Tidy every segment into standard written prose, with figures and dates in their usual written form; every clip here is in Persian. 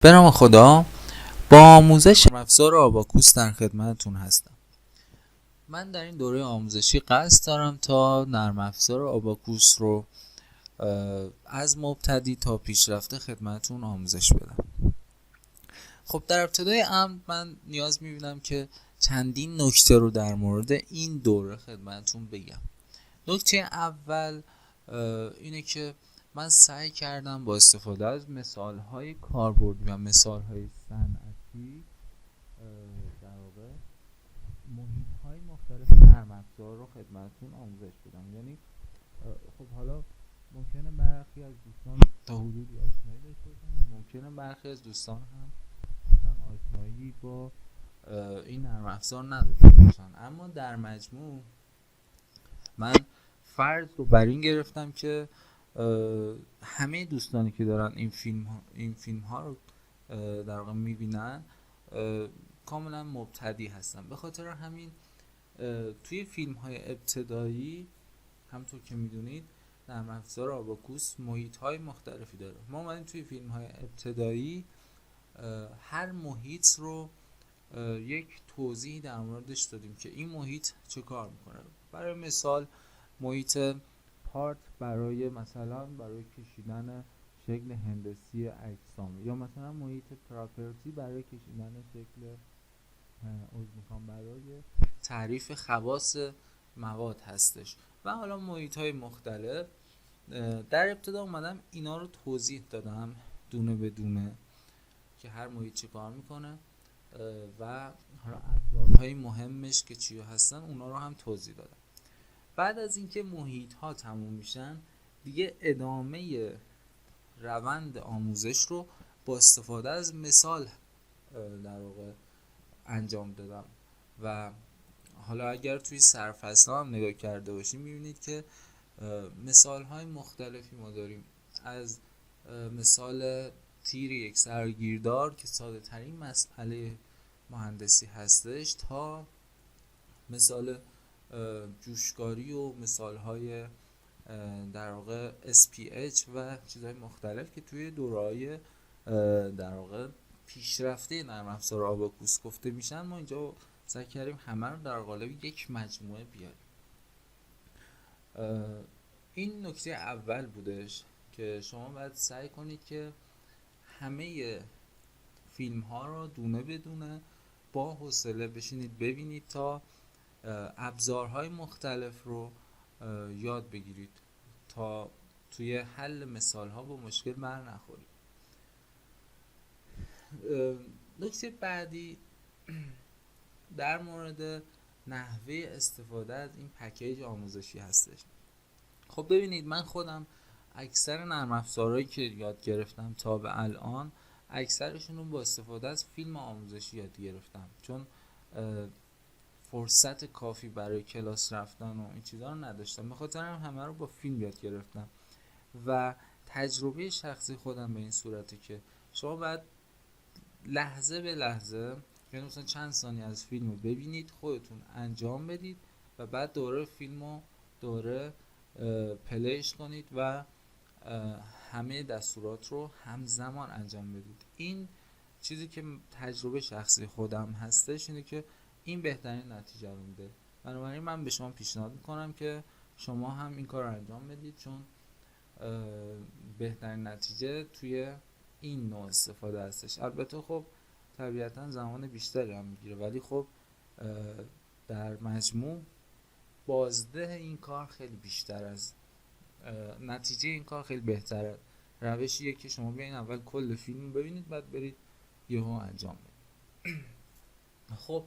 به نام خدا. با آموزش نرم افزار آباکوس در خدمتتون هستم. من در این دوره آموزشی قصد دارم تا نرم افزار آباکوس رو از مبتدی تا پیشرفته خدمتتون آموزش بدم. خب در ابتدای امر من نیاز می‌بینم که چندین نکته رو در مورد این دوره خدمتتون بگم. نکته اول اینه که من سعی کردم با استفاده از مثال‌های کاربردی و مثال‌های صنعتی در واقع محیط‌های مختلف نرم افزار رو خدمتتون آموزش بدم. یعنی خب حالا ممکنه برخی از دوستان تا حدودی آشنایی داشته باشن و ممکنه برخی از دوستان هم مثلا آشنایی با این نرم افزار نداشته باشن، اما در مجموع من فرض رو بر این گرفتم که همه دوستانی که دارن این فیلم ها رو در واقع میبینن کاملا مبتدی هستن. به خاطر همین توی فیلم های ابتدایی همونطور که میدونید نرم افزار آباکوس محیط های مختلفی داره. ما اومدیم توی فیلم های ابتدایی هر محیط رو یک توضیح در موردش دادیم که این محیط چه کار میکنه. برای مثال محیط پارت برای کشیدن شکل هندسی اجسام، یا مثلا محیط پراپرتی برای کشیدن شکل برای تعریف خواص مواد هستش و حالا محیط های مختلف. در ابتدا اومدم اینا رو توضیح دادم دونه به دونه که هر محیط چه کار میکنه و حالا ابزارهای مهمش که چیا هستن اونا رو هم توضیح دادم. بعد از اینکه محیط ها تموم میشن دیگه ادامه روند آموزش رو با استفاده از مثال در واقع انجام دادم و حالا اگر توی سرفصل هم نگاه کرده باشیم میبینید که مثال های مختلفی ما داریم، از مثال تیر یک سرگیردار که ساده ترین مسئله مهندسی هستش تا مثال جوشکاری و مثال های در واقع SPH و چیزهای مختلف که توی دوره‌های در واقع پیشرفته نرم افزار آباکوس گفته میشن. ما اینجا سعی کردیم همه رو در قالب یک مجموعه بیاریم. این نکته اول بودش که شما باید سعی کنید که همه فیلم ها رو دونه بدونه با حوصله بشینید ببینید تا ابزارهای مختلف رو یاد بگیرید تا توی حل مثال ها با مشکل بر نخورید. نکته بعدی در مورد نحوه استفاده از این پکیج آموزشی هستش. خب ببینید من خودم اکثر نرم افزارهایی که یاد گرفتم تا به الان اکثرشون رو با استفاده از فیلم آموزشی یاد گرفتم، چون فرصت کافی برای کلاس رفتن و این چیزا رو نداشتم. به خاطر همه رو با فیلم یاد گرفتم و تجربه شخصی خودم به این صورته که شما باید لحظه به لحظه، یعنی مثلا چند ثانیه از فیلم رو ببینید، خودتون انجام بدید و بعد دوره فیلم رو دوره پلیش کنید و همه دستورات رو همزمان انجام بدید. این چیزی که تجربه شخصی خودم هستش اینه که این بهترین نتیجه رو میده. بنابراین من به شما پیشنهاد میکنم که شما هم این کار رو انجام بدید، چون بهترین نتیجه توی این نوع استفاده هستش. البته خب طبیعتا زمان بیشتری هم میگیره، ولی خب در مجموع بازده این کار خیلی بیشتر از نتیجه این کار خیلی بهتره. روشیه که شما بیاین اول کل فیلم ببینید بعد برید یهو انجام بدید. خب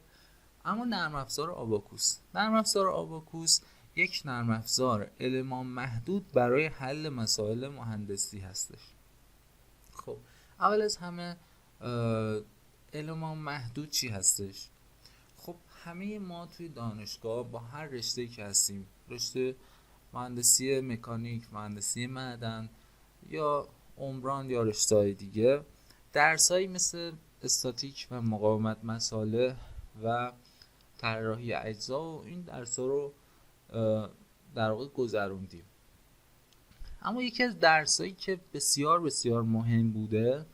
اما نرم افزار آباکوس یک نرم افزار المان محدود برای حل مسائل مهندسی هستش. خب اول از همه المان محدود چی هستش؟ خب همه ما توی دانشگاه با هر رشته‌ای که هستیم، رشته مهندسی مکانیک، مهندسی معدن یا عمران یا رشته‌های دیگه، درسایی مثل استاتیک و مقاومت مساله و طراحی اجزا و این درس‌ها رو در واقع گذروندیم. اما یکی از درسایی که بسیار بسیار مهم بوده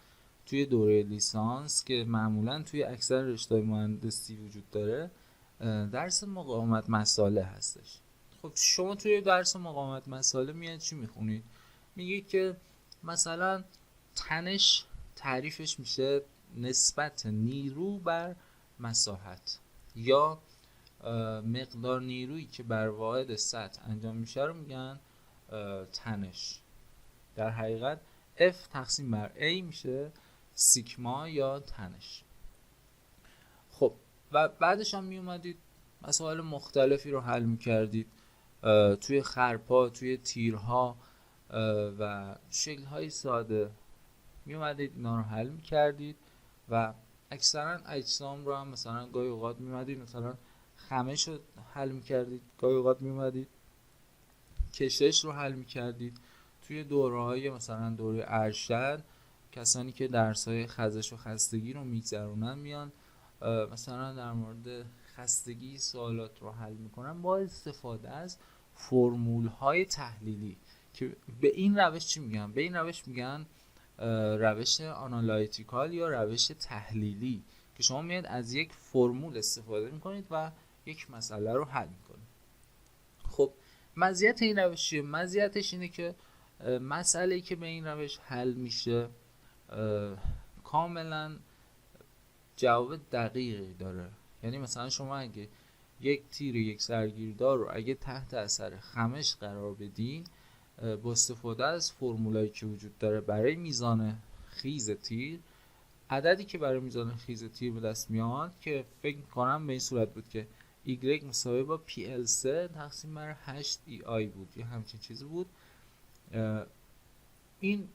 توی دوره لیسانس که معمولا توی اکثر رشته‌های مهندسی وجود داره درس مقاومت مساله هستش. خب شما توی درس مقاومت مساله میاد چی میخونید؟ میگه که مثلا تنش تعریفش میشه نسبت نیرو بر مساحت، یا مقدار نیرویی که بر واحد سطح انجام میشه رو میگن تنش. در حقیقت F تقسیم بر A میشه سیگما یا تنش. خب و بعدش هم میومدید مسائل مختلفی رو حل میکردید توی خرپا، توی تیرها و شکل‌های ساده میومدید اینا رو حل میکردید و اکثرا اجسام رو هم مثلا گاهی اوقات میومدید مثلا خمش رو حل میکردید، گاهی اوقات میومدید کشش رو حل میکردید. توی دوره‌های مثلا دوره ارشد کسانی که درس‌های خزش و خستگی رو میگذرونن میان مثلا در مورد خستگی سوالات رو حل میکنن با استفاده از فرمول‌های تحلیلی که به این روش چی میگن؟ به این روش میگن روش آنالایتیکال یا روش تحلیلی که شما میاد از یک فرمول استفاده میکنید و یک مسئله رو حل میکنید. خب مزیت این روش چیه؟ مزیتش اینه که مسئله‌ای که به این روش حل میشه کاملا جواب دقیقی داره. یعنی مثلا شما اگه یک تیر یک سرگیردار رو اگه تحت اثر خمش قرار بدین با استفاده از فرمولایی که وجود داره برای میزان خیز تیر، عددی که برای میزان خیز تیر به دست میاد که فکر میکنم به این صورت بود که Y مساوی با PL3 تقسیم بر 8EI بود یا همچین چیزی بود. این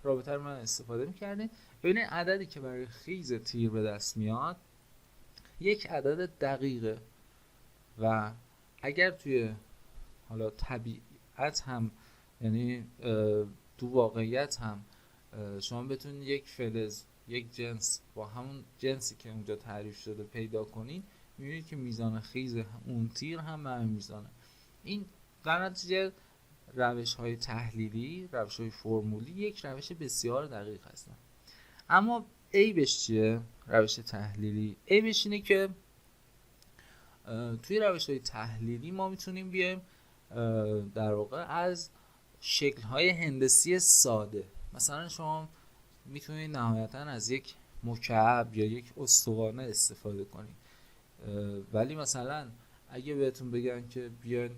رابطه رو من استفاده میکردیم. ببینید عددی که برای خیز تیر به دست میاد یک عدد دقیقه و اگر توی حالا طبیعت هم یعنی تو واقعیت هم شما بتونید یک فلز یک جنس با همون جنسی که اونجا تعریف شده پیدا کنید، میبینید که میزان خیز اون تیر هم به همین میزانه. این در نتیجه روش های تحلیلی، روش های فرمولی یک روش بسیار دقیق هستن. اما عیبش چیه؟ روش تحلیلی عیبش اینه که توی روش های تحلیلی ما میتونیم بیایم در واقع از شکل های هندسی ساده، مثلا شما میتونید نهایتا از یک مکعب یا یک استوانه استفاده کنید، ولی مثلا اگه بهتون بگن که بیاین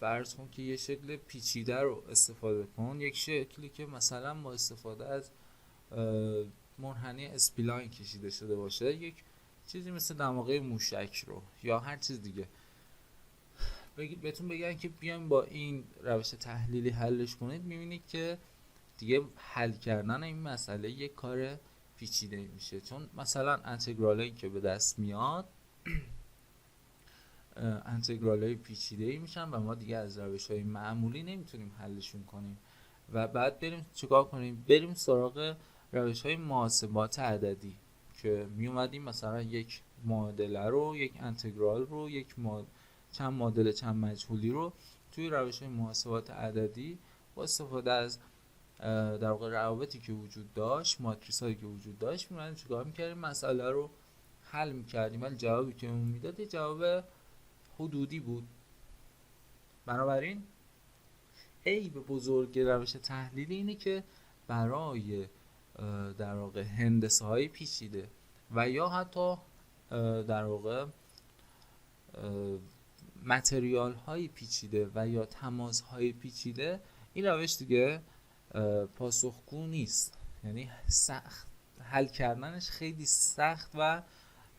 فرض کن که یه شکل پیچیده رو استفاده کن، یک شکلی که مثلا با استفاده از منحنی اسپلاین کشیده شده باشه، یک چیزی مثل دماغه موشک رو یا هر چیز دیگه، بهتون بگن که بیاین با این روش تحلیلی حلش کنید، میبینید که دیگه حل کردن این مسئله یک کار پیچیده میشه، چون مثلا انتگرالایی که به دست میاد انتگرالای پیچیده‌ای میشن و ما دیگه از روش‌های معمولی نمیتونیم حلشون کنیم و بعد بریم چیکار کنیم؟ بریم سراغ روش‌های محاسبات عددی که میومدیم مثلا یک معادله رو، یک انتگرال رو، چند معادله چند مجهولی رو توی روش‌های محاسبات عددی با استفاده از در واقع روابطی که وجود داشت، ماتریس‌هایی که وجود داشت، میومدیم چیکار می‌کردیم؟ مسئله رو حل می‌کردیم، ولی جوابی که اون میداد جواب حدودی بود. بنابراین عیب بزرگ روش تحلیلی اینه که برای در واقع هندسه های پیچیده و یا حتی در واقع متریال های پیچیده و یا تماس های پیچیده این روش دیگه پاسخگو نیست، یعنی سخت حل کردنش خیلی سخت و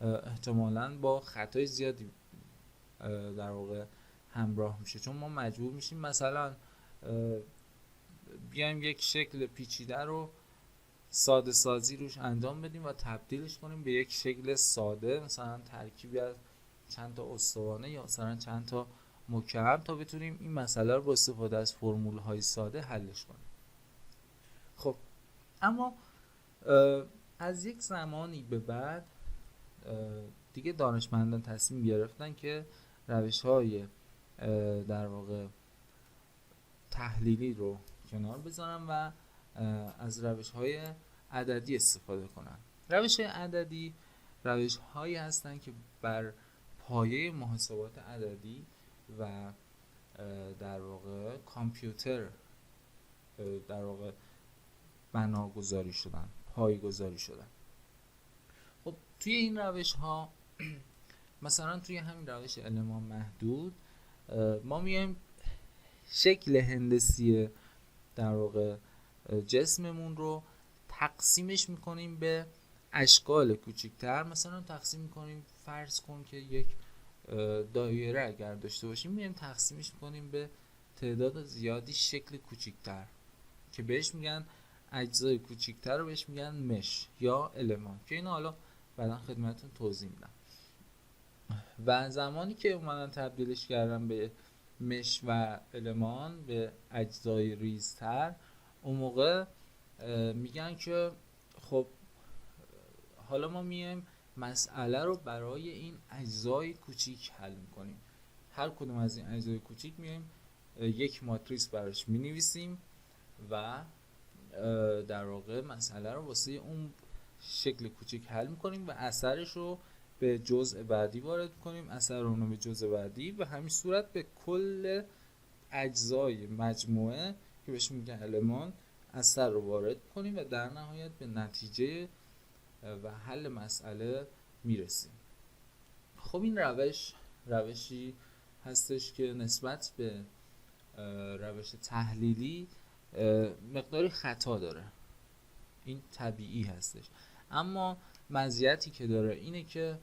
احتمالاً با خطای زیادی در واقع همراه میشه، چون ما مجبور میشیم مثلا بیایم یک شکل پیچیده رو ساده سازی روش انجام بدیم و تبدیلش کنیم به یک شکل ساده، مثلا ترکیبی از چند تا استوانه یا مثلا چند تا مکعب، تا بتونیم این مسئله رو با استفاده از فرمول های ساده حلش کنیم. خب اما از یک زمانی به بعد دیگه دانشمندان تصمیم گرفتن که روش‌های در واقع تحلیلی رو کنار بذارن و از روش‌های عددی استفاده کنن. روش عددی روش هایی هستن که بر پایه محاسبات عددی و در واقع کامپیوتر در واقع بناگذاری شدن، پایه‌گذاری شدن. خب توی این روش ها مثلا توی همین روش المان محدود ما میایم شکل هندسی در واقع جسممون رو تقسیمش میکنیم به اشکال کوچکتر. مثلا تقسیم میکنیم، فرض کن که یک دایره اگر داشته باشیم میایم تقسیمش میکنیم به تعداد زیادی شکل کوچکتر که بهش میگن اجزای کوچکتر رو بهش میگن مش یا المان، که اینو حالا بعدا خدمتتون توضیح میدم. و زمانی که اومدن تبدیلش کردن به مش و المان، به اجزای ریزتر، اون موقع میگن که خب حالا ما میایم مسئله رو برای این اجزای کوچیک حل میکنیم. هر کدوم از این اجزای کوچیک میایم یک ماتریس براش مینویسیم و در واقع مسئله رو واسه اون شکل کوچیک حل میکنیم و اثرش رو به جزء بعدی وارد کنیم، اثر اون رو به جزء بعدی، و همین صورت به کل اجزای مجموعه که بهش میگن المان اثر رو وارد کنیم و در نهایت به نتیجه و حل مسئله میرسیم. خب این روشی هستش که نسبت به روش تحلیلی مقداری خطا داره، این طبیعی هستش، اما مزیتی که داره اینه که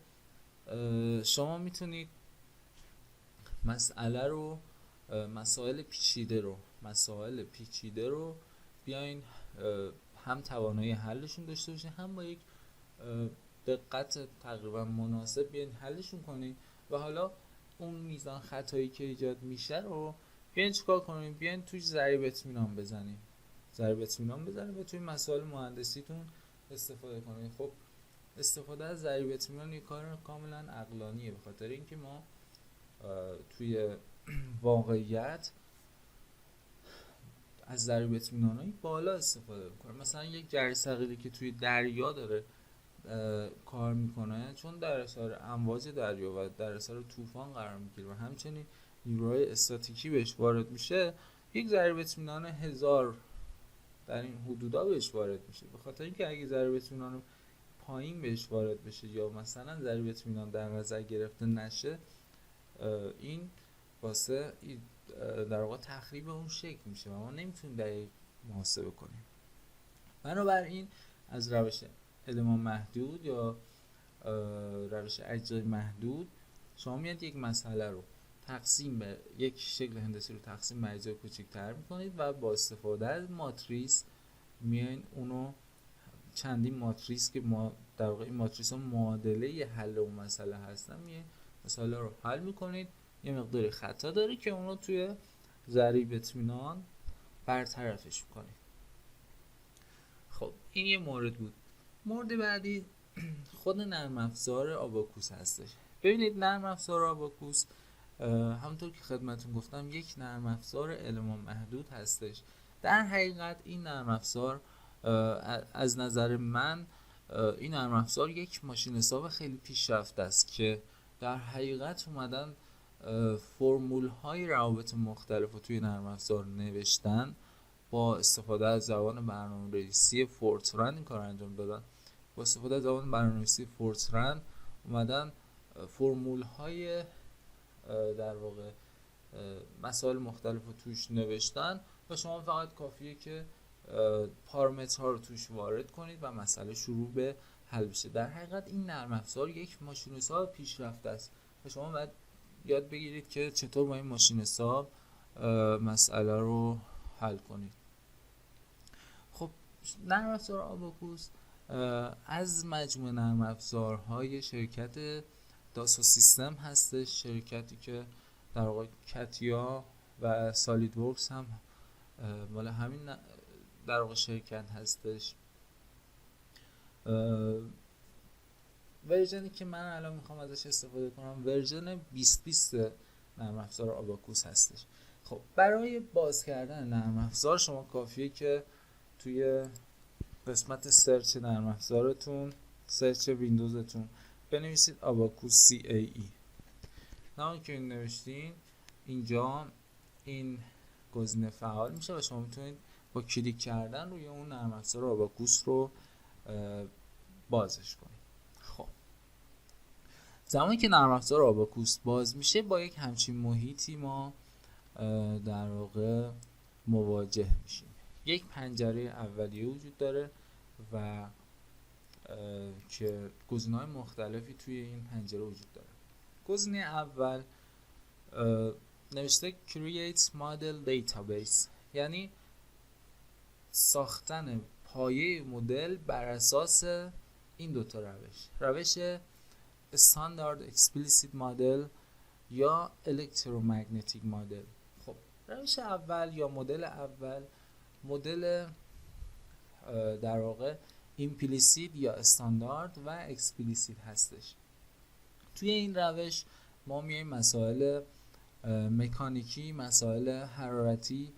شما میتونید مسائل پیچیده رو بیاین هم توانایی حلشون داشته باشین، هم با یک دقت تقریبا مناسب بیاین حلشون کنین و حالا اون میزان خطایی که ایجاد میشه رو بیاین چیکار کنین؟ بیاین توش ضریب اطمینان بزنین و توی مسائل مهندسیتون استفاده کنین. خب استفاده از ضریب اطمینان یک کار کاملا عقلانیه، به خاطر اینکه ما توی واقعیت از ضریب اطمینانای بالا استفاده میکنیم. مثلا یک جرثقیلی که توی دریا داره کار میکنه، چون در اثر امواج دریا و در اثر طوفان قرار میگیره و همچنین نیروهای استاتیکی بهش وارد میشه، یک ضریب اطمینان 1000 در این حدودا بهش وارد میشه، به خاطر اینکه اگه ضریب اطمینان پایین بهش وارد بشه یا مثلا ضریب اطمینان در نظر گرفته نشه، این واسه در واقع تخریب اون شکل میشه و ما نمیتونیم دقیق محاسبه کنیم. بنابراین از روش المان محدود یا روش اجزای محدود شما میاد یک مسئله رو تقسیم به یک شکل هندسی رو تقسیم به اجزای کوچکتر میکنید و با استفاده از ماتریس میاین اونو چندین ماتریس که ما در واقع این ماتریس ها معادله حل اون مسئله هستن، میاین مسئله رو حل میکنید. یه مقداری خطا داره که اون رو توی ضریب اطمینان برطرفش میکنید. خب این یه مورد بود. مورد بعدی خود نرم افزار آباکوس هستش. ببینید نرم افزار آباکوس همونطور که خدمتون گفتم یک نرم افزار المان محدود هستش. در حقیقت این نرم افزار از نظر من این نرم افزار یک ماشین حساب خیلی پیشرفته است که در حقیقت اومدن فرمول های روابط مختلف رو توی نرم افزار نوشتن، با استفاده از زبان برنامه‌نویسی فورتران این کار انجام دادن. با استفاده از زبان برنامه‌نویسی فورتران اومدن فرمول های در واقع مسائل مختلف رو توش نوشتن و شما فقط کافیه که پارامترها رو توش وارد کنید و مسئله شروع به حل بشه. در حقیقت این نرم افزار یک ماشین حساب پیشرفته است و شما باید یاد بگیرید که چطور با این ماشین حساب مسئله رو حل کنید. خب نرم افزار آباکوس از مجموعه نرم افزارهای شرکت داسا سیستم هستش، شرکتی که در واقع کاتیا و سالید ورکس هم مال همین در واقع شرکت هستش. ورژنی که من الان میخوام ازش استفاده کنم ورژن 2020 نرم افزار آباکوس هستش. خب برای باز کردن نرم افزار شما کافیه که توی قسمت سرچ نرم افزارتون، سرچ ویندوزتون بنویسید آباکوس CAE. نه که این نوشتین اینجا این گزینه فعال میشه و شما میتونید با کلیک کردن روی اون نرم افزار آباکوس رو بازش کنید. خب زمانی که نرم افزار آباکوس باز میشه با یک همچین محیطی ما در واقع مواجه میشیم. یک پنجره اولیه وجود داره و که گزینه‌های مختلفی توی این پنجره وجود داره. گزینه اول نوشته Create Model Database، یعنی ساختن پایه مدل بر اساس این دوتا روش استاندارد اکسپلیسیت مدل یا الکترومگنتیک مدل. خب روش اول یا مدل اول مدل در واقع ایمپلیسیت یا استاندارد و اکسپلیسیت هستش. توی این روش ما میایم مسائل مکانیکی، مسائل حرارتی،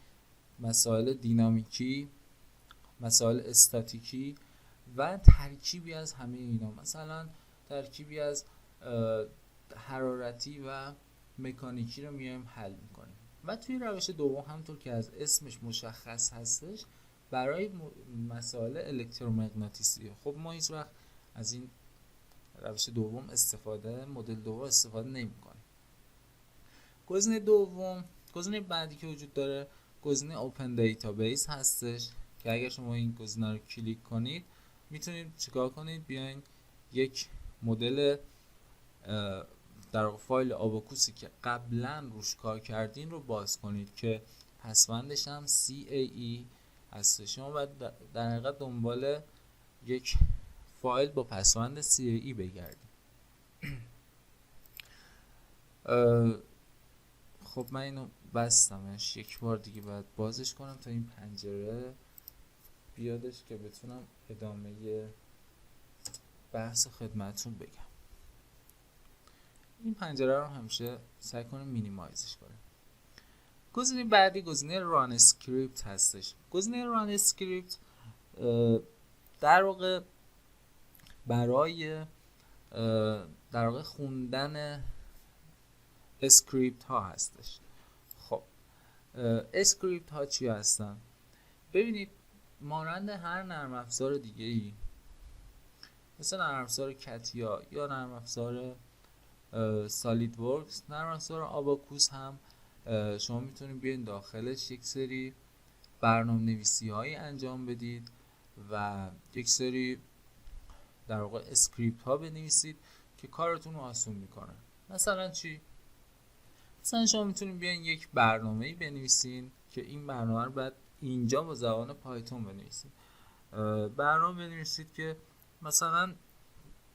مسائل دینامیکی، مسائل استاتیکی و ترکیبی از همه اینا، مثلا ترکیبی از حرارتی و مکانیکی رو میایم حل میکنیم. و توی روش دوم همونطور که از اسمش مشخص هستش برای مسائل الکترومغناطیسی. خب ما هیچ وقت از این روش دوم مدل دوم استفاده نمی‌کنیم. گزینه بعدی که وجود داره گزینه اوپن دیتابیس هستش که اگر شما این گزینه رو کلیک کنید میتونید چیکار کنید؟ بیاین یک مدل در واقع فایل آباکوسی که قبلا روش کار کردین رو باز کنید که پسوندش هم CAE هستش. شما باید در حقیقت دنبال یک فایل با پسوند CAE بگردید. خب من اینو بستمش، یک بار دیگه باید بازش کنم تا این پنجره بیادش که بتونم ادامه بحث خدمتون بگم. این پنجره رو همیشه سعی کنیم مینیمایزش کنیم. گزینه بعدی گزینه ران اسکریپت هستش. گزینه ران اسکریپت در واقع برای در واقع خوندن اسکریپت ها هستش. خب اسکریپت ها چی هستن؟ ببینید مانند هر نرم افزار دیگه ای مثل نرم افزار کاتیا یا نرم افزار سالید ورکس، نرم افزار آباکوس هم شما میتونید بیاین داخلش یک سری برنامه نویسی هایی انجام بدید و یک سری در واقع اسکریپت ها بنویسید که کارتون رو آسون میکنه. مثلا چی؟ مثلا شما میتونید بیاین یک برنامه‌ای بنویسین که این برنامه رو بعد اینجا با زبان پایتون بنویسید. برنامه بنویسید که مثلا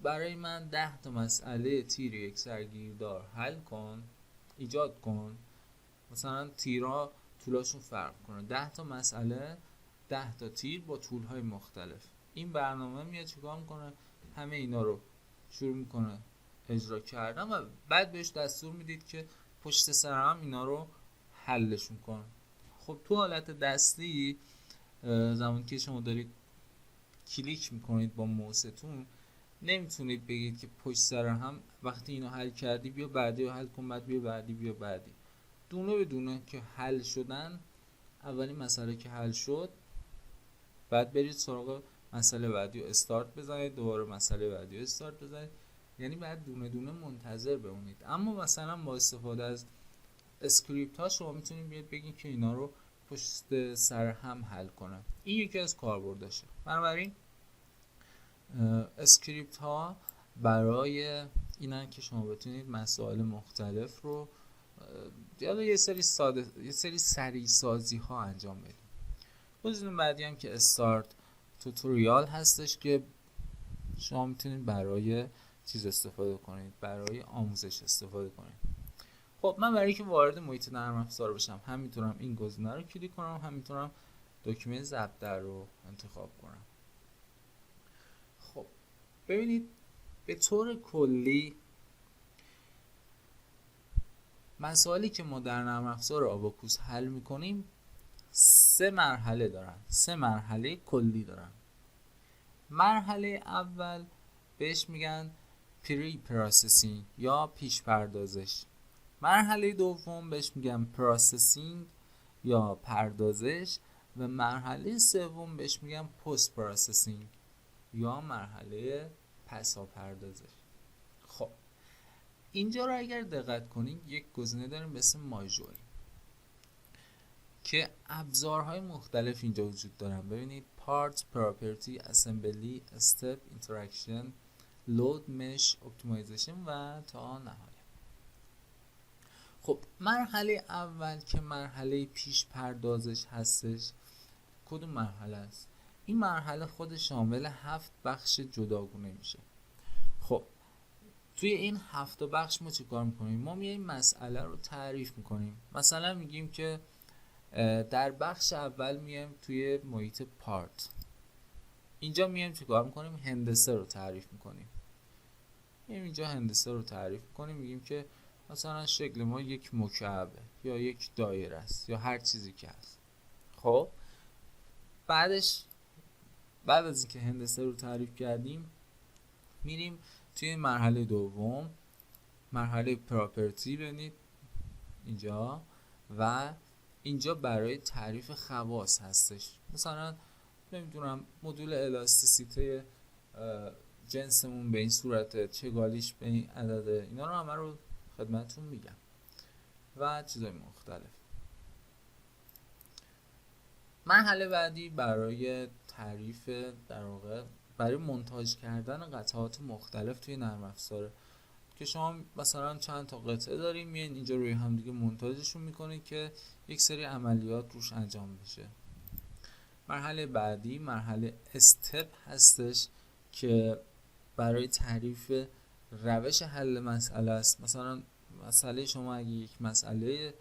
برای من 10 تا مسئله تیر یک سرگیردار حل کن، ایجاد کن. مثلا تیرها طولاشون فرق کنه، 10 تا مسئله 10 تا تیر با طولهای مختلف. این برنامه میاد چیکار میکنه؟ همه اینا رو شروع میکنه اجرا کردن و بعد بهش دستور میدید که پشت سر هم اینا رو حلشون کن. خب تو حالت دستی زمانی که شما دارید کلیک میکنید با موستون نمیتونید بگید که پشت سر هم وقتی اینو حل کردی بیا بعدی رو حل کن، بعد بیا بعدی، بیا بعدی. دونه به دونه که حل شدن، اولین مسئله که حل شد بعد برید سراغ مسئله بعدی رو استارت بزنید، دوباره مسئله بعدی رو استارت بزنید. یعنی بعد دونه دونه منتظر بمونید. اما مثلا با استفاده از اسکریپت ها شما میتونید بیاد بگید که اینا رو پشت سر هم حل کنم. این یکی از کاربرداشه. بنابراین اسکریپت ها برای اینن که شما بتونید مسائل مختلف رو یا یه سری سریع سازی ها انجام بدید. گزینه بعدی هم که استارت توتوریال هستش که شما میتونید برای چیز استفاده کنید، برای آموزش استفاده کنید. خب من برای اینکه وارد محیط نرم افزار بشم هم میتونم این گزینه رو کلیک کنم، هم میتونم دکمه ضبط در رو انتخاب کنم. خب ببینید به طور کلی مسائلی که ما در نرم افزار آباکوس حل میکنیم 3 مرحله دارن، 3 مرحله کلی دارن. مرحله اول بهش میگن پری پروسسینگ یا پیش پردازش. مرحله دوم بهش میگن پروسسینگ یا پردازش و مرحله سوم بهش میگن پست پروسسینگ یا مرحله پسا پردازش. خب اینجا رو اگر دقت کنید یک گزینه داریم به اسم ماژول که ابزارهای مختلف اینجا وجود دارن. ببینید Parts, Property, Assembly, Step, Interaction, Load, Mesh, Optimization و تا نهایت. خب مرحله اول که مرحله پیش پردازش هستش، کدوم مرحله است؟ این مرحله خود شامل 7 بخش جداگونه میشه. خب توی این 7 بخش ما چه کار میکنیم؟ ما میایم مسئله رو تعریف میکنیم. مثلا میگیم که در بخش اول میایم توی محیط پارت، اینجا میایم چه کار میکنیم؟ هندسه رو تعریف میکنیم. اینجا هندسه رو تعریف میکنیم، میگیم که مثلا شکل ما یک مکعبه یا یک دایره است یا هر چیزی که هست. خب بعد از اینکه هندسه رو تعریف کردیم میریم توی مرحله دوم، مرحله پراپرتی. ببینید اینجا و اینجا برای تعریف خواص هستش. مثلا نمیدونم مدول الاستیسیته جنسمون به این صورته، چگالیش به این عدده، اینا رو همه رو خدمتتون میگم و چیزای مختلف. مرحله بعدی برای تعریف در واقع برای مونتاژ کردن قطعات مختلف توی نرم افزاره که شما مثلا چند تا قطعه داریم میان اینجا روی هم دیگه مونتاژشون میکنید که یک سری عملیات روش انجام بشه. مرحله بعدی مرحله استپ هستش که برای تعریف روش حل مسئله است. مثلا مسئله شما اگه یک مسئله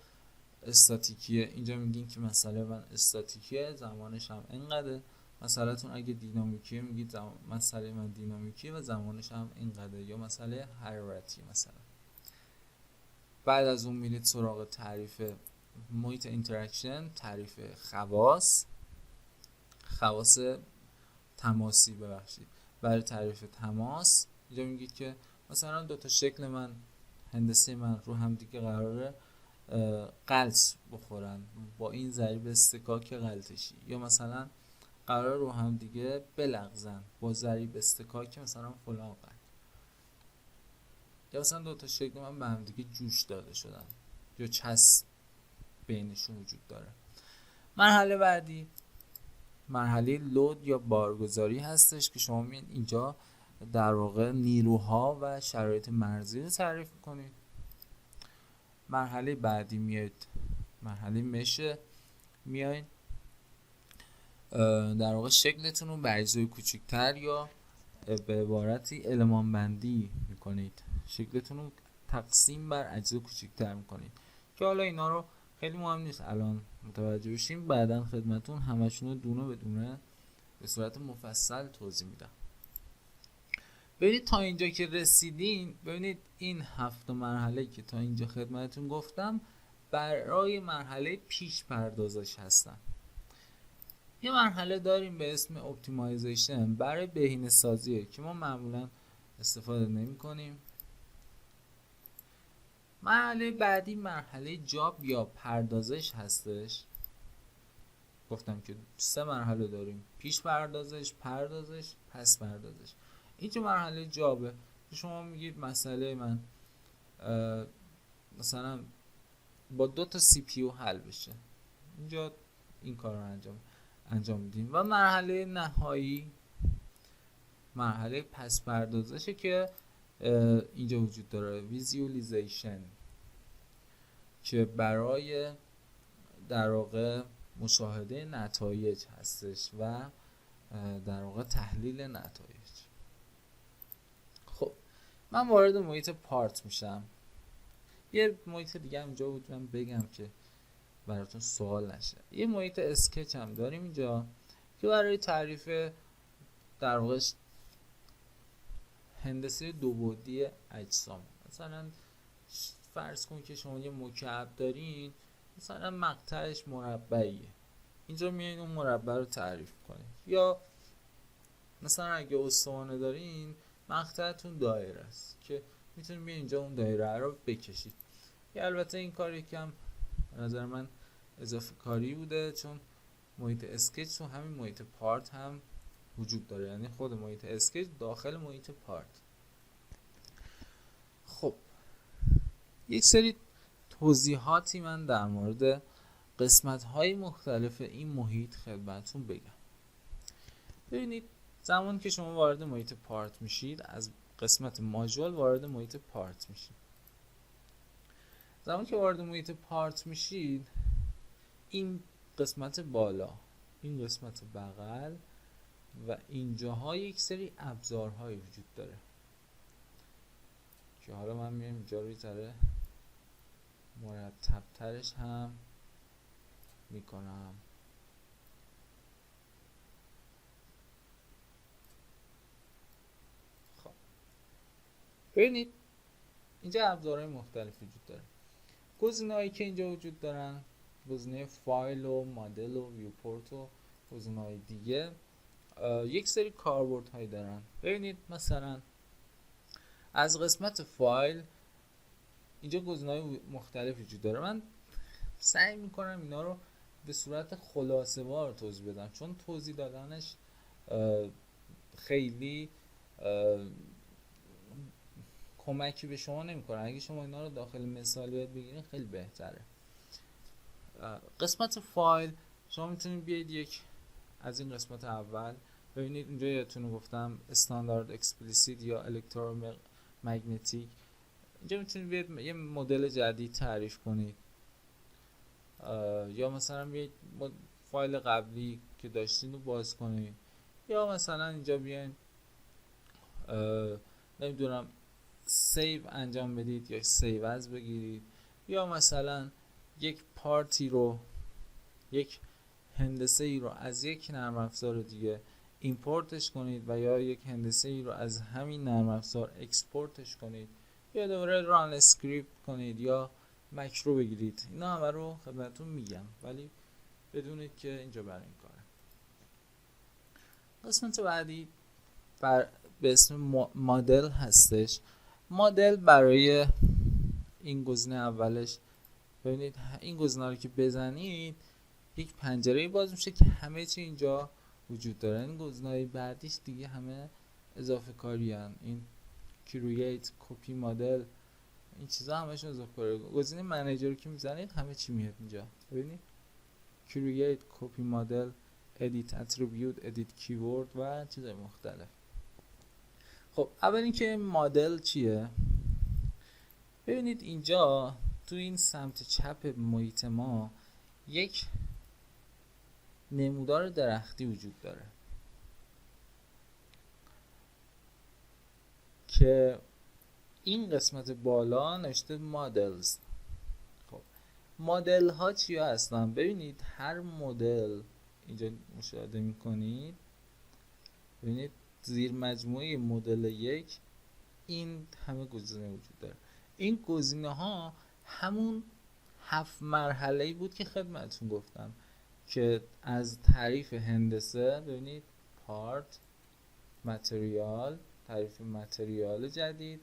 استاتیکیه، اینجا میگین که مسئله من استاتیکیه، زمانش هم اینقدره. مسئله‌تون اگه دینامیکیه میگید مسئله من دینامیکیه و زمانش هم اینقدره، یا مسئله حرارتی مثلا. بعد از اون میرید سراغ تعریف محیط اینتراکشن، تعریف خواص تماسی. برای تعریف تماس اینجا میگید که مثلا دو تا شکل من هندسه من رو هم دیگه قراره غلط بخورن با این ضریب استکاک غلطشی، یا مثلا قرار رو هم دیگه بلغزن با ضریب استکاک مثلا فلان قد، یا مثلا دو تا شکل من به هم دیگه جوش داده شدن یا چسب بینشون وجود داره. مرحله بعدی مرحله لود یا بارگذاری هستش که شما میان اینجا در واقع نیروها و شرایط مرزی رو تعریف کنید. مرحله بعدی میاد مرحله مشه، میاین در واقع شکلتون رو به اجزای کوچکتر یا به عبارتی المان بندی میکنید، شکلتون رو تقسیم بر اجزای کوچکتر میکنید که حالا اینا رو خیلی مهم نیست الان متوجه بشیم، بعداً خدمتون همشون رو دونه به دونه به صورت مفصل توضیح میدم. ببینید تا اینجا که رسیدین، ببینید این 7 مرحله که تا اینجا خدمتتون گفتم برای مرحله پیش پردازش هستن. یه مرحله داریم به اسم اپتیمایزیشن برای بهینه سازیه که ما معمولا استفاده نمی کنیم. مرحله بعدی مرحله جاب یا پردازش هستش. گفتم که 3 مرحله داریم: پیش پردازش، پس پردازش. اینجا مرحله جابه که شما میگید مسئله من مثلا با 2 تا سی پی یو حل بشه، اینجا این کار رو انجام میدیم. و مرحله نهایی مرحله پس پردازشه که اینجا وجود داره ویژوالیزیشن که برای در واقع مشاهده نتایج هستش و در واقع تحلیل نتایج. خب من وارد محیط پارت میشم. یه محیط دیگه هم اینجا بود من بگم که براتون سوال نشه. یه محیط اسکچ هم داریم اینجا که برای تعریف در واقع هندسه 2 بعدی اجسام. مثلا فرض کن که شما یه مکعب دارین، مثلا مقطعش مربعیه، اینجا میایین اون مربع رو تعریف کنید. یا مثلا اگه استوانه دارین مقطعتون دایره است که میتونید بیا اینجا اون دایره رو بکشید. یا البته این کار یکم به نظر من اضافه کاری بوده، چون محیط اسکچ تو همین محیط پارت هم وجود داره، یعنی خود محیط اسکچ داخل محیط پارت. خب یک سری توضیحاتی من در مورد قسمت‌های مختلف این محیط خدمتتون بگم. ببینید زمانی که شما وارد محیط پارت میشید، از قسمت ماژول وارد محیط پارت میشید. زمانی که وارد محیط پارت میشید، این قسمت بالا، این قسمت بغل و اینجاها یک سری ابزارهایی وجود داره که حالا من میام اینجا رو یه ذره مرتب ترش هم میکنم. خب ببینید اینجا ابزارهای مختلف وجود داره. گزینه‌هایی که اینجا وجود دارن، گزینه فایل و مدل و ویوپورت و گزینه‌های دیگه یک سری کاربردهایی دارن. ببینید مثلا از قسمت فایل اینجا گزینه‌های مختلف وجود داره. من سعی میکنم اینا رو به صورت خلاصه وار توضیح بدم، چون توضیح دادنش خیلی کمکی به شما نمیکنه. اگه شما اینا رو داخل مثال یاد بگیرین خیلی بهتره. قسمت فایل شما میتونید بیاید یک از این قسمت اول، ببینید اینجا یادتونه گفتم استاندارد اکسپلیسیت یا الکترومگنتیک، اینجا میتونید بیاید یه مدل جدید تعریف کنید، یا مثلا بیاید فایل قبلی که داشتین رو باز کنید، یا مثلا اینجا بیاین نمیدونم سیو انجام بدید یا سیو از بگیرید، یا مثلا یک پارتی رو، یک هندسه ای رو از یک نرم افزار دیگه ایمپورتش کنید و یا یک هندسه ای رو از همین نرم افزار اکسپورتش کنید، یا دوباره ران اسکریپت کنید یا مکرو بگیرید. اینا همه رو خدمتتون میگم، ولی بدونید که اینجا برای این کاره. قسمت بعدی به اسم مدل هستش. مدل برای این گزینه اولش، ببینید این گزینه رو که بزنید یک پنجره باز میشه که همه چی اینجا وجود داره. این گزینه‌های بعدیش دیگه همه اضافه کاری هن. این کرییت، کپی مدل، این چیزا همشون اضافه کاری. گزینه منیجر رو که میزنید همه چی میاد اینجا. ببینید کرییت، کپی مدل، ادیت اتریبیوت، ادیت کیورد و چیزای مختلف. خب اول اینکه مدل چیه؟ ببینید اینجا تو این سمت چپ محیط ما یک نمودار درختی وجود داره که این قسمت بالا نوشته مدلز. خب مدل ها چیا هستن؟ ببینید هر مدل اینجا مشاهده میکنید، ببینید زیر مجموعه مدل یک این همه گزینه وجود داره. این گزینه ها همون 7 مرحله‌ای بود که خدمتتون گفتم که از تعریف هندسه، ببینید پارت، متریال، تعریف متریال جدید،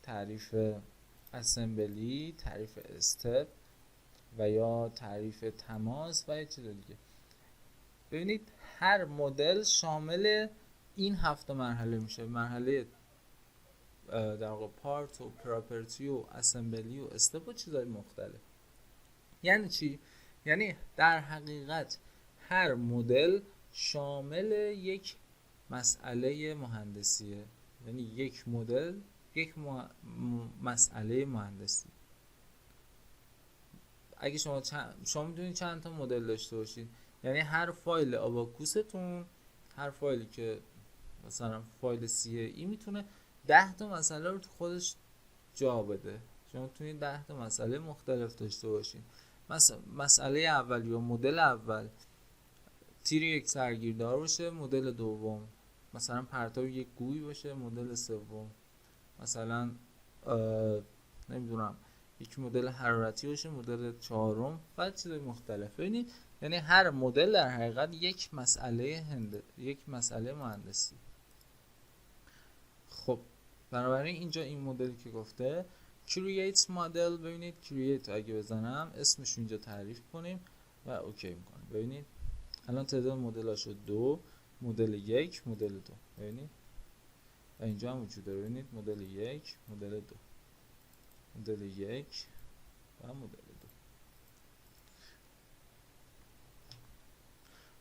تعریف اسمبلی، تعریف استپ و یا تعریف تماس و یه چیز دیگه. ببینید هر مدل شامل این 7 مرحله میشه. مرحله در واقع پارت و پراپرتی و اسمبلی و استپ و چیزهای مختلف. یعنی چی؟ یعنی در حقیقت هر مدل شامل یک مسئله مهندسیه، یعنی یک مدل یک مسئله مهندسی. اگه شما میتونید چند تا مدل داشته باشید، یعنی هر فایل آباکوستون، هر فایلی که مثلا فایل CAE میتونه 10 تا مسئله رو تو خودش جا بده. شما میتونید 10 تا مسئله مختلف داشته باشید. مسئله اول یا مدل اول تیر یک سرگیردار باشه، مدل دوم مثلا پرتاب یک گوی باشه، مدل سوم مثلا نمیدونم یک مدل حرارتی باشه، مدل چهارم و چیزای مختلف. ببینید یعنی هر مدل در حقیقت یک مسئله مهندسی. خب بنابراین اینجا این مدلی که گفته create model، ببینید create اگه بزنم اسمش اینجا تعریف کنیم و اوکی میکنیم. ببینید الان تعداد مدلاشو 2، مدل 1، مدل 2. ببینید و اینجا هم وجود داره. ببینید مدل 1، مدل 2، مدل 1 و مدل 2.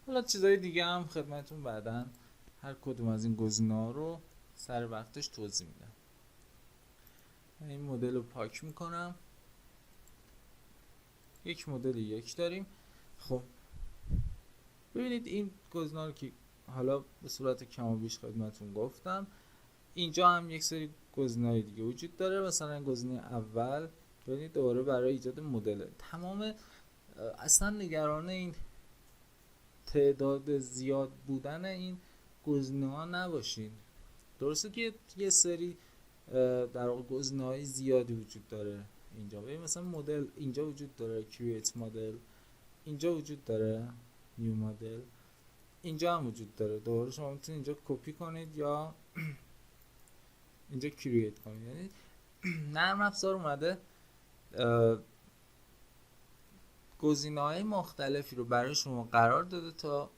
حالا چیزای دیگه هم خدمتتون بعداً هر کدوم از این گزینه‌ها رو سر وقتش توضیح میدم. این مدل رو پاک میکنم. یک مدل 1 داریم. خب ببینید این گزینه‌ها رو که حالا به صورت کم و بیش خدمتتون گفتم، اینجا هم یک سری گزینه‌های دیگه وجود داره. مثلا گزینه اول ببینید دوباره برای ایجاد مدل. تمام اصلا نگران این تعداد زیاد بودن این گزینه‌ها نباشین. درسته که یه سری در واقع گزینه‌های زیادی وجود داره اینجا. ببین مثلا مدل اینجا وجود داره، create مدل اینجا وجود داره، new مدل اینجا هم وجود داره. دوباره شما میتونید اینجا کپی کنید یا اینجا کرییت کنید. یعنی نرم افزار اومده گزینه‌های مختلفی رو برای شما قرار داده تا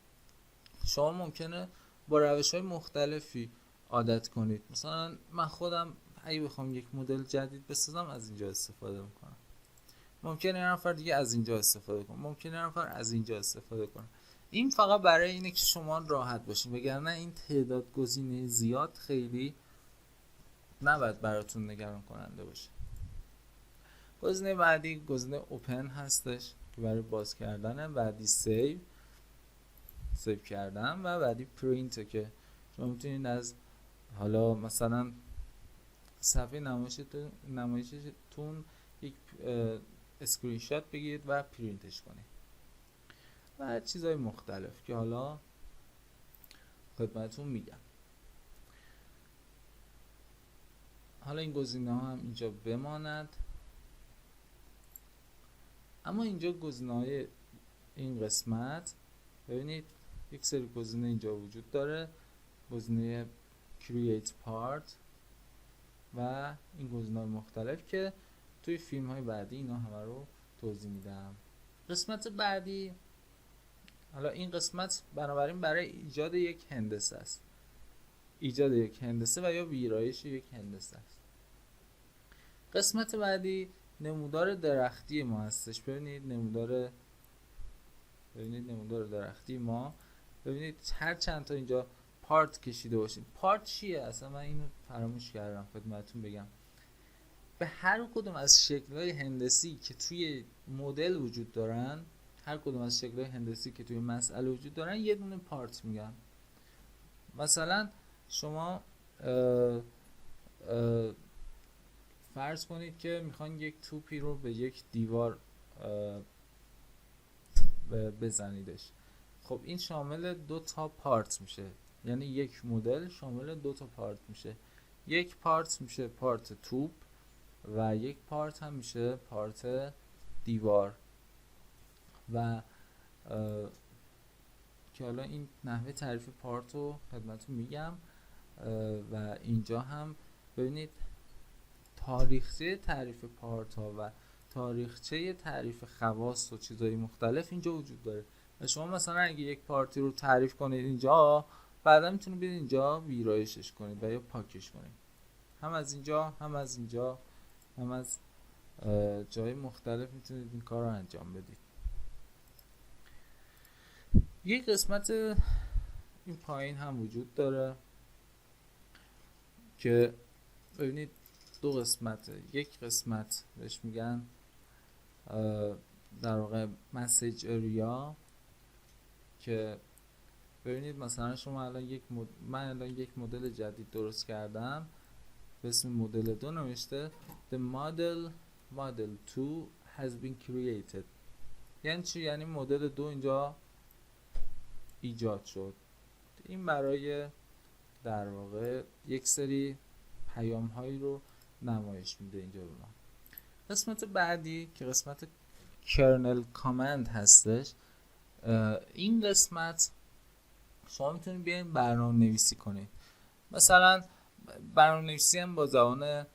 شما ممکنه با روش‌های مختلفی عادت کنید. مثلا من خودم اگه بخوام یک مدل جدید بسازم از اینجا استفاده میکنم. ممکنه یه نفر دیگه از اینجا استفاده کنه، ممکنه یه نفر از اینجا استفاده کنه. این فقط برای اینه که شما راحت باشین، وگرنه این تعداد گزینه زیاد خیلی نباید براتون نگران کننده باشه. گزینه بعدی گزینه اوپن هستش که برای باز کردنه. بعدی سیو کردن و بعدی پرینت که شما میتونید از حالا مثلا صفحه نمایشتون یک اسکرین شات بگیرید و پرینتش کنید و چیزهای مختلف که حالا خدمتتون میگم. حالا این گزینه ها هم اینجا بماند. اما اینجا گزینه های این قسمت ببینید یک سری گزینه اینجا وجود داره. گزینه create part و این گزینه های مختلف که توی فیلم های بعدی اینا همه رو توضیح میدم. قسمت بعدی، حالا این قسمت بنابراین برای ایجاد یک هندسه است. ایجاد یک هندسه و یا ویرایش یک هندسه است. قسمت بعدی نمودار درختی ما هستش. ببینید نمودار درختی ما. ببینید هر چند تا اینجا پارت کشیده باشید. پارت چیه؟ اصلا من اینو فراموش کردم خدمتتون بگم. به هر کدوم از شکل‌های هندسی که توی مدل وجود دارن، هر کدوم از شکل‌های هندسی که توی مسئله وجود دارن یه دونه پارت میگن. مثلا شما فرض کنید که میخوان یک توپی رو به یک دیوار بزنیدش. خب این شامل 2 تا پارت میشه. یعنی یک مدل شامل 2 تا پارت میشه. یک پارت میشه پارت توپ و یک پارت هم میشه پارت دیوار. و که حالا این نحوه تعریف پارت رو خدمتتون میگم. و اینجا هم ببینید تاریخچه تعریف پارت ها و تاریخچه تعریف خواص و چیزهای مختلف اینجا وجود داره. و شما مثلا اگه یک پارتی رو تعریف کنید اینجا، بعدا میتونید برید اینجا ویرایشش کنید و یا پاکش کنید. هم از اینجا هم از اینجا هم از جای مختلف میتونید این کار رو انجام بدید. یک قسمت این پایین هم وجود داره که ببینید 2 قسمته. یک قسمت بهش میگن در واقع مسیج اریا که ببینید مثلا شما الان من الان یک مدل جدید درست کردم به اسم مدل 2 نوشته The model 2 has been created. یعنی چی؟ یعنی مدل 2 اینجا ایجاد شد. این برای در واقع یک سری پیام هایی رو نمایش میده اینجا به ما. قسمت بعدی که قسمت کرنل کامند هستش، این قسمت شما میتونید بیاین برنامه نویسی کنید. مثلا برنامه نویسی هم با زبان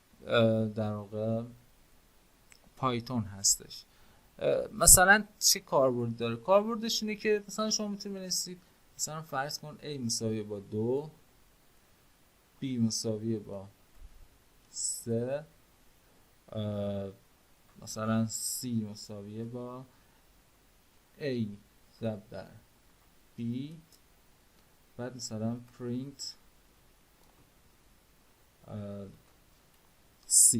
در واقع پایتون هستش. مثلا چه کاربرد داره؟ کاربردش اینه که مثلا شما میتونید بنویسید مثلا فرض کن A مساویه با 2، B مساویه با 3، مثلا C مساویه با A ضرب در B، بعد مثلا print C.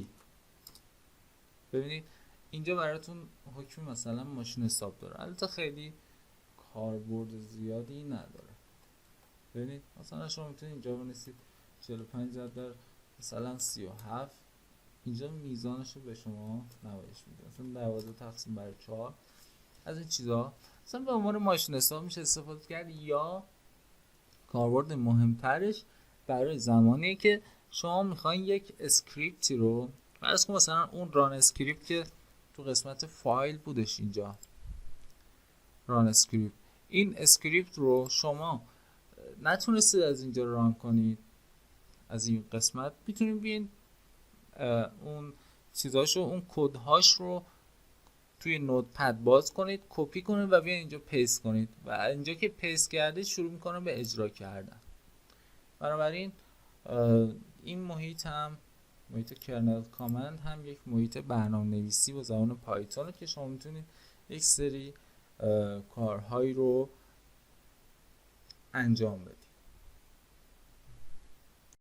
ببینید اینجا براتون حکم مثلا ماشین حساب داره، البته خیلی کاربرد زیادی نداره. ببینید مثلا شما میتونید اینجا بنویسید 45 ضرب در مثلا 37، اینجا میزانش رو به شما نمایش میده، مثلا 12 تقسیم بر 4. از این چیزا مثلا به عنوان ماشین حساب میشه استفاده کرد. یا کاربرد مهمترش برای زمانیه که شما میخواین یک اسکریپتی رو، فرض کن مثلا اون ران اسکریپت که تو قسمت فایل بودش، اینجا ران اسکریپت، این اسکریپت رو شما نتونستید از اینجا ران کنید، از این قسمت میتونید بیاین اون چیزاشو، اون کدهاش رو توی نوتپد باز کنید، کپی کنید و بیاین اینجا پیست کنید و اینجا که پیست کردید شروع میکنه به اجرا کردن. بنابراین این محیط هم، محیط کرنل کامند هم یک محیط برنامه نویسی با زبان پایتونه که شما میتونید یک سری کارهایی رو انجام بدید.